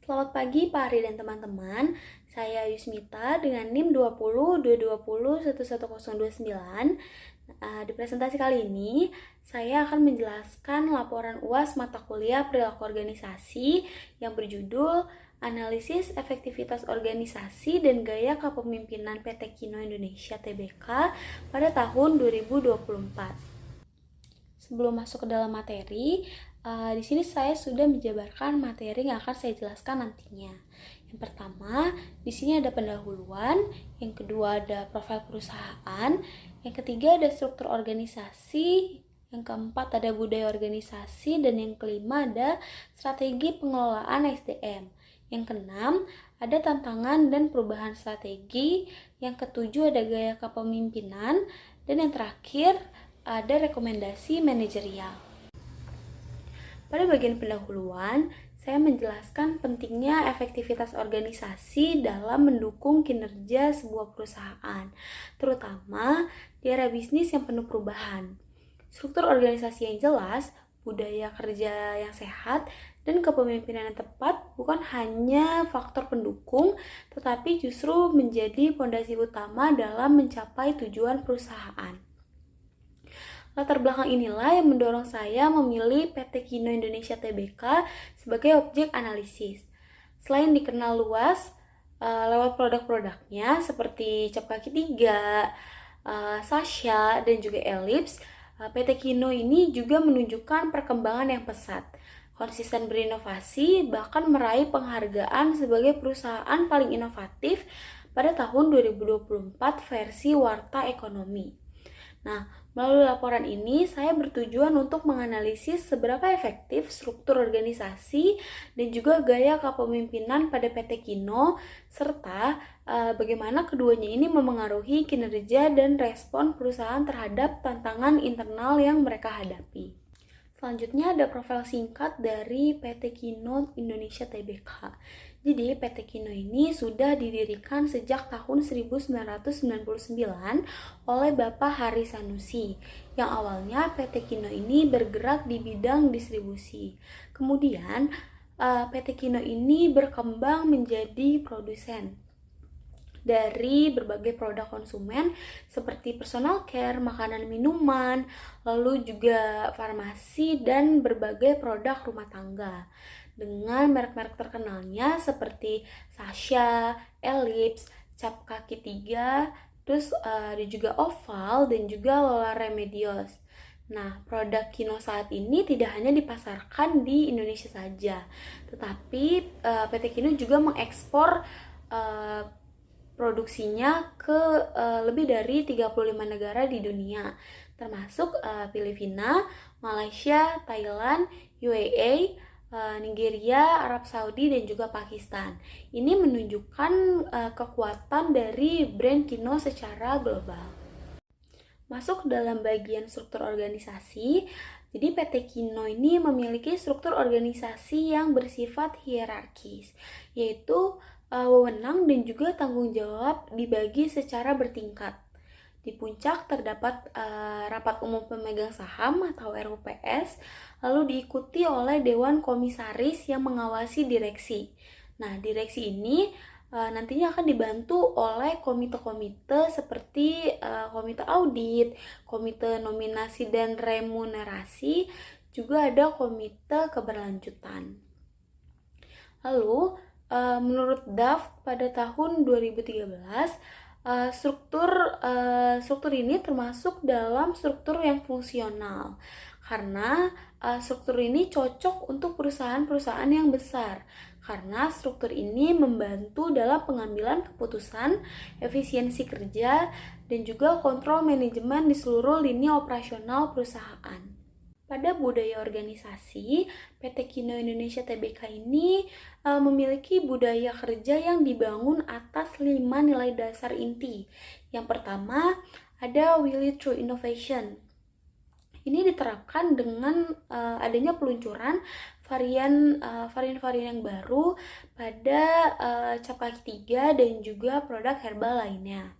Selamat pagi Pak Ari dan teman-teman. Saya Yusmita dengan NIM 20 Di presentasi kali ini, saya akan menjelaskan laporan UAS mata kuliah perilaku organisasi yang berjudul Analisis Efektivitas Organisasi dan Gaya Kepemimpinan PT Kino Indonesia Tbk pada tahun 2024. Sebelum masuk ke dalam materi, di sini saya sudah menjabarkan materi yang akan saya jelaskan nantinya. Yang pertama, di sini ada pendahuluan, yang kedua ada profil perusahaan, yang ketiga ada struktur organisasi, yang keempat ada budaya organisasi, dan yang kelima ada strategi pengelolaan SDM. Yang keenam, ada tantangan dan perubahan strategi, yang ketujuh ada gaya kepemimpinan, dan yang terakhir ada rekomendasi manajerial. Pada bagian pendahuluan, saya menjelaskan pentingnya efektivitas organisasi dalam mendukung kinerja sebuah perusahaan, terutama di era bisnis yang penuh perubahan. Struktur organisasi yang jelas, budaya kerja yang sehat, dan kepemimpinan yang tepat bukan hanya faktor pendukung, tetapi justru menjadi fondasi utama dalam mencapai tujuan perusahaan. Latar belakang inilah yang mendorong saya memilih PT Kino Indonesia Tbk sebagai objek analisis. Selain dikenal luas lewat produk-produknya seperti cap kaki 3, Sasha, dan juga Ellipse, PT Kino ini juga menunjukkan perkembangan yang pesat, konsisten berinovasi, bahkan meraih penghargaan sebagai perusahaan paling inovatif pada tahun 2024 versi Warta Ekonomi. Nah, melalui laporan ini, saya bertujuan untuk menganalisis seberapa efektif struktur organisasi dan juga gaya kepemimpinan pada PT Kino, serta bagaimana keduanya ini memengaruhi kinerja dan respon perusahaan terhadap tantangan internal yang mereka hadapi. Selanjutnya ada profil singkat dari PT Kino Indonesia Tbk. Jadi PT Kino ini sudah didirikan sejak tahun 1999 oleh Bapak Hari Sanusi, yang awalnya PT Kino ini bergerak di bidang distribusi. Kemudian PT Kino ini berkembang menjadi produsen dari berbagai produk konsumen seperti personal care, makanan minuman, lalu juga farmasi dan berbagai produk rumah tangga. Dengan merek-merek terkenalnya seperti Sasha, Ellipse, cap kaki 3, terus ada juga Oval dan juga Lola Remedios. Nah, produk Kino saat ini tidak hanya dipasarkan di Indonesia saja, tetapi PT Kino juga mengekspor produksinya ke lebih dari 35 negara di dunia, termasuk Filipina, Malaysia, Thailand, UAE, Nigeria, Arab Saudi, dan juga Pakistan. Ini menunjukkan kekuatan dari brand Kino secara global. Masuk dalam bagian struktur organisasi, jadi PT Kino ini memiliki struktur organisasi yang bersifat hierarkis, yaitu wewenang dan juga tanggung jawab dibagi secara bertingkat. Di puncak terdapat rapat umum pemegang saham atau RUPS, lalu diikuti oleh Dewan Komisaris yang mengawasi direksi. Nah, direksi ini nantinya akan dibantu oleh komite-komite seperti komite audit, komite nominasi dan remunerasi, juga ada komite keberlanjutan. Lalu, menurut DAF pada tahun 2013, struktur ini termasuk dalam struktur yang fungsional karena struktur ini cocok untuk perusahaan-perusahaan yang besar karena struktur ini membantu dalam pengambilan keputusan, efisiensi kerja, dan juga kontrol manajemen di seluruh lini operasional perusahaan. Pada budaya organisasi, PT Kino Indonesia Tbk ini memiliki budaya kerja yang dibangun atas 5 nilai dasar inti. Yang pertama, ada will it through innovation. Ini diterapkan dengan adanya peluncuran varian-varian yang baru pada cap kaki 3 dan juga produk herbal lainnya.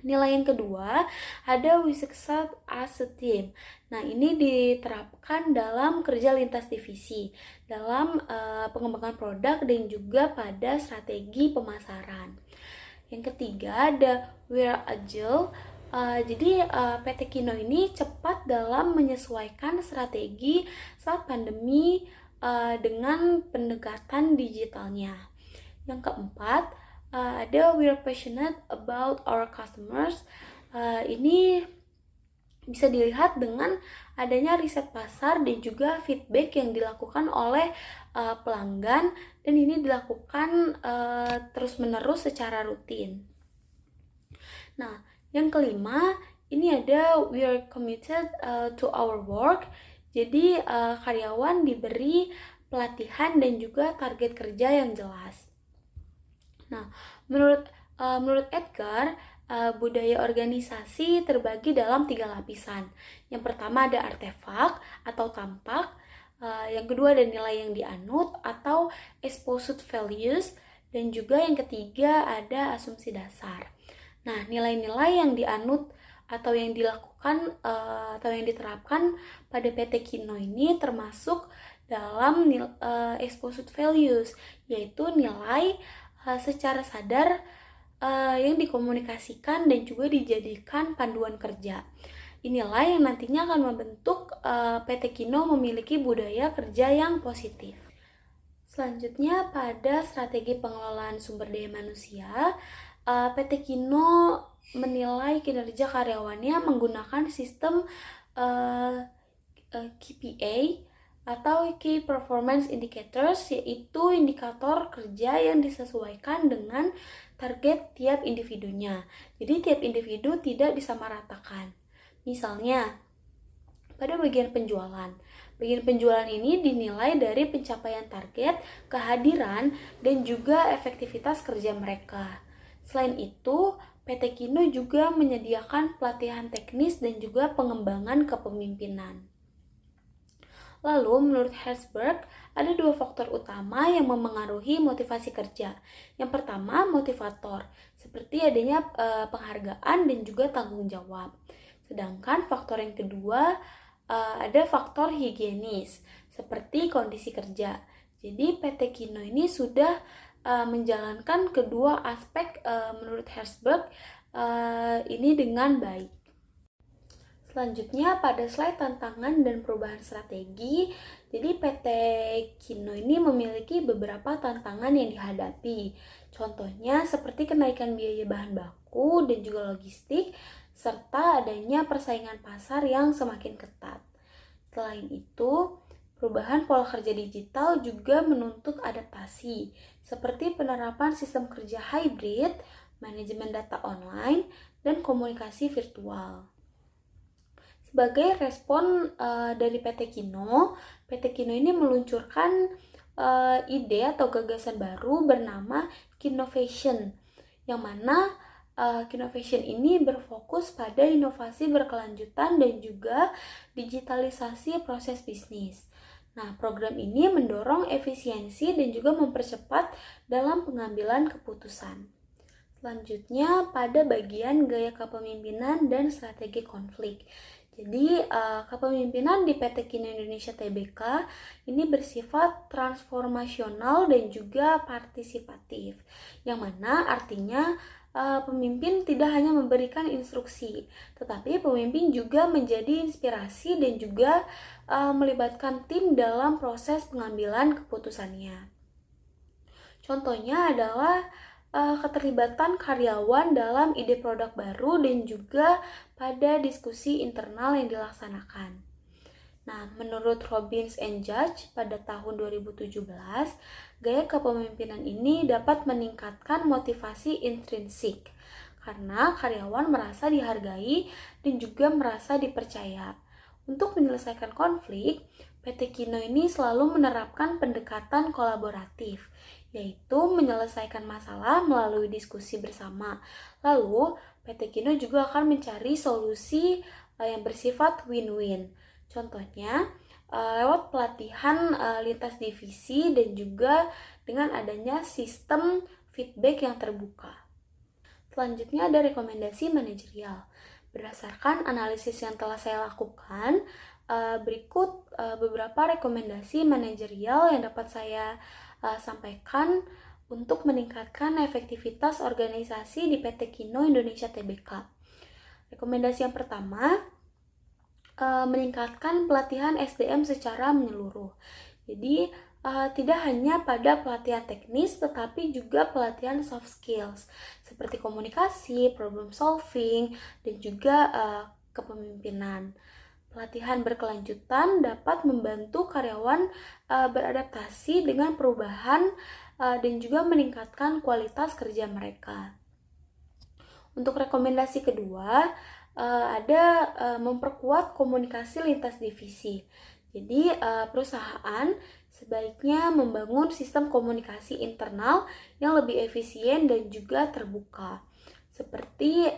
Nilai yang kedua, ada we succeed as a team. Nah, ini diterapkan dalam kerja lintas divisi, dalam pengembangan produk dan juga pada strategi pemasaran. Yang ketiga, ada we are agile. Jadi PT Kino ini cepat dalam menyesuaikan strategi saat pandemi dengan pendekatan digitalnya. Yang keempat, ada we are passionate about our customers. Ini bisa dilihat dengan adanya riset pasar dan juga feedback yang dilakukan oleh pelanggan, dan ini dilakukan terus-menerus secara rutin. Nah, yang kelima, ini ada we are committed to our work. Jadi karyawan diberi pelatihan dan juga target kerja yang jelas. Nah, menurut Edgar, budaya organisasi terbagi dalam 3 lapisan. Yang pertama ada artefak atau tampak, yang kedua ada nilai yang dianut atau exposed values, dan juga yang ketiga ada asumsi dasar. Nah, nilai-nilai yang dianut atau yang dilakukan atau yang diterapkan pada PT Kino ini termasuk dalam exposed values, yaitu nilai secara sadar yang dikomunikasikan dan juga dijadikan panduan kerja. Inilah yang nantinya akan membentuk PT Kino memiliki budaya kerja yang positif. Selanjutnya, pada strategi pengelolaan sumber daya manusia, PT Kino menilai kinerja karyawannya menggunakan sistem KPI atau Key Performance Indicators, yaitu indikator kerja yang disesuaikan dengan target tiap individunya. Jadi tiap individu tidak disamaratakan. Misalnya, pada bagian penjualan ini dinilai dari pencapaian target, kehadiran, dan juga efektivitas kerja mereka. Selain itu, PT Kino juga menyediakan pelatihan teknis dan juga pengembangan kepemimpinan. Lalu, menurut Herzberg, ada 2 faktor utama yang memengaruhi motivasi kerja. Yang pertama, motivator, seperti adanya penghargaan dan juga tanggung jawab. Sedangkan faktor yang kedua, ada faktor higienis, seperti kondisi kerja. Jadi, PT Kino ini sudah menjalankan kedua aspek menurut Herzberg ini dengan baik. Selanjutnya, pada slide tantangan dan perubahan strategi, jadi PT Kino ini memiliki beberapa tantangan yang dihadapi. Contohnya seperti kenaikan biaya bahan baku dan juga logistik, serta adanya persaingan pasar yang semakin ketat. Selain itu, perubahan pola kerja digital juga menuntut adaptasi, seperti penerapan sistem kerja hybrid, manajemen data online, dan komunikasi virtual. Sebagai respon dari PT Kino ini meluncurkan ide atau gagasan baru bernama Kinnovation, yang mana Kinnovation ini berfokus pada inovasi berkelanjutan dan juga digitalisasi proses bisnis. Nah, program ini mendorong efisiensi dan juga mempercepat dalam pengambilan keputusan. Selanjutnya, pada bagian gaya kepemimpinan dan strategi konflik. Jadi, kepemimpinan di PT Kino Indonesia Tbk ini bersifat transformasional dan juga partisipatif, yang mana artinya pemimpin tidak hanya memberikan instruksi, tetapi pemimpin juga menjadi inspirasi dan juga melibatkan tim dalam proses pengambilan keputusannya. Contohnya adalah keterlibatan karyawan dalam ide produk baru dan juga pada diskusi internal yang dilaksanakan. Nah, menurut Robbins and Judge pada tahun 2017, gaya kepemimpinan ini dapat meningkatkan motivasi intrinsik karena karyawan merasa dihargai dan juga merasa dipercaya. Untuk menyelesaikan konflik, PT Kino ini selalu menerapkan pendekatan kolaboratif, yaitu menyelesaikan masalah melalui diskusi bersama. Lalu, PT Kino juga akan mencari solusi yang bersifat win-win. Contohnya, lewat pelatihan lintas divisi dan juga dengan adanya sistem feedback yang terbuka. Selanjutnya ada rekomendasi manajerial. Berdasarkan analisis yang telah saya lakukan, berikut beberapa rekomendasi manajerial yang dapat saya sampaikan untuk meningkatkan efektivitas organisasi di PT Kino Indonesia Tbk. Rekomendasi yang pertama, meningkatkan pelatihan SDM secara menyeluruh. Jadi, tidak hanya pada pelatihan teknis, tetapi juga pelatihan soft skills, seperti komunikasi, problem solving, dan juga kepemimpinan. Pelatihan berkelanjutan dapat membantu karyawan beradaptasi dengan perubahan dan juga meningkatkan kualitas kerja mereka. Untuk rekomendasi kedua, ada memperkuat komunikasi lintas divisi. Jadi, perusahaan sebaiknya membangun sistem komunikasi internal yang lebih efisien dan juga terbuka, seperti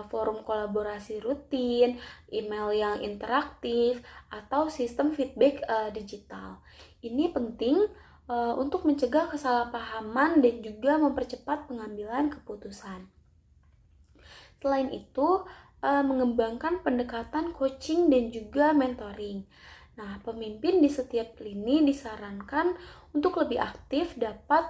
forum kolaborasi rutin, email yang interaktif, atau sistem feedback digital. Ini penting untuk mencegah kesalahpahaman dan juga mempercepat pengambilan keputusan. Selain itu, mengembangkan pendekatan coaching dan juga mentoring. Nah, pemimpin di setiap lini disarankan untuk lebih aktif dapat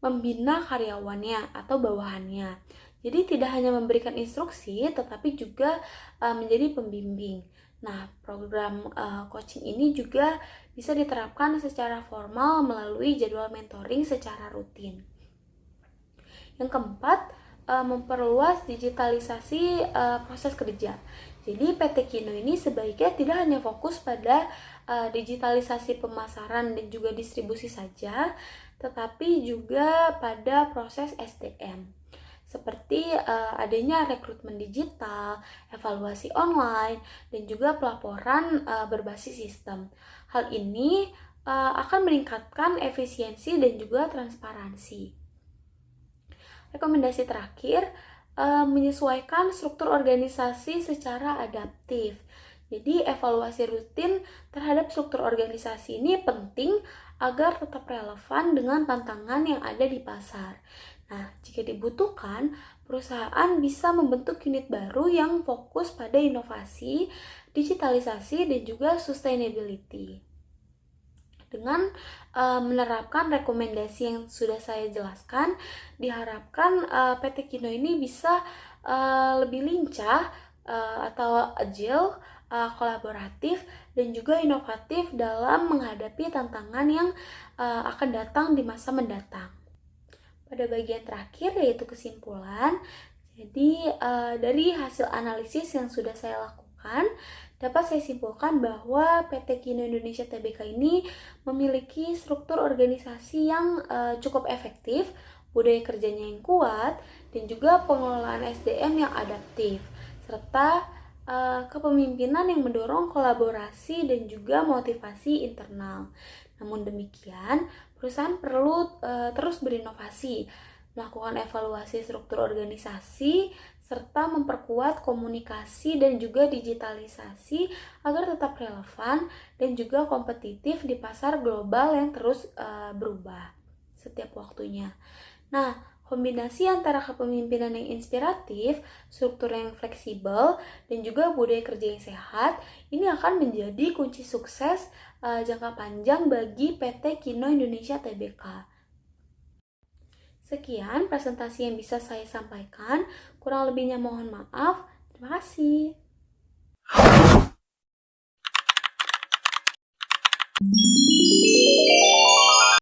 membina karyawannya atau bawahannya. Jadi tidak hanya memberikan instruksi, tetapi juga menjadi pembimbing. Nah, program coaching ini juga bisa diterapkan secara formal melalui jadwal mentoring secara rutin. Yang keempat, memperluas digitalisasi proses kerja. Jadi PT Kino ini sebaiknya tidak hanya fokus pada digitalisasi pemasaran dan juga distribusi saja, tetapi juga pada proses SDM, seperti adanya rekrutmen digital, evaluasi online, dan juga pelaporan berbasis sistem. Hal ini akan meningkatkan efisiensi dan juga transparansi. Rekomendasi terakhir, menyesuaikan struktur organisasi secara adaptif. Jadi, evaluasi rutin terhadap struktur organisasi ini penting agar tetap relevan dengan tantangan yang ada di pasar. Nah, jika dibutuhkan, perusahaan bisa membentuk unit baru yang fokus pada inovasi, digitalisasi, dan juga sustainability. Dengan menerapkan rekomendasi yang sudah saya jelaskan, diharapkan PT Kino ini bisa lebih lincah atau agile, kolaboratif, dan juga inovatif dalam menghadapi tantangan yang akan datang di masa mendatang. Pada bagian terakhir yaitu kesimpulan, jadi dari hasil analisis yang sudah saya lakukan, dapat saya simpulkan bahwa PT Kino Indonesia Tbk ini memiliki struktur organisasi yang cukup efektif, budaya kerjanya yang kuat, dan juga pengelolaan SDM yang adaptif, serta kepemimpinan yang mendorong kolaborasi dan juga motivasi internal. Namun demikian, perusahaan perlu terus berinovasi, melakukan evaluasi struktur organisasi, serta memperkuat komunikasi dan juga digitalisasi agar tetap relevan dan juga kompetitif di pasar global yang terus berubah setiap waktunya. Nah, kombinasi antara kepemimpinan yang inspiratif, struktur yang fleksibel, dan juga budaya kerja yang sehat, ini akan menjadi kunci sukses jangka panjang bagi PT Kino Indonesia Tbk. Sekian presentasi yang bisa saya sampaikan, kurang lebihnya mohon maaf. Terima kasih.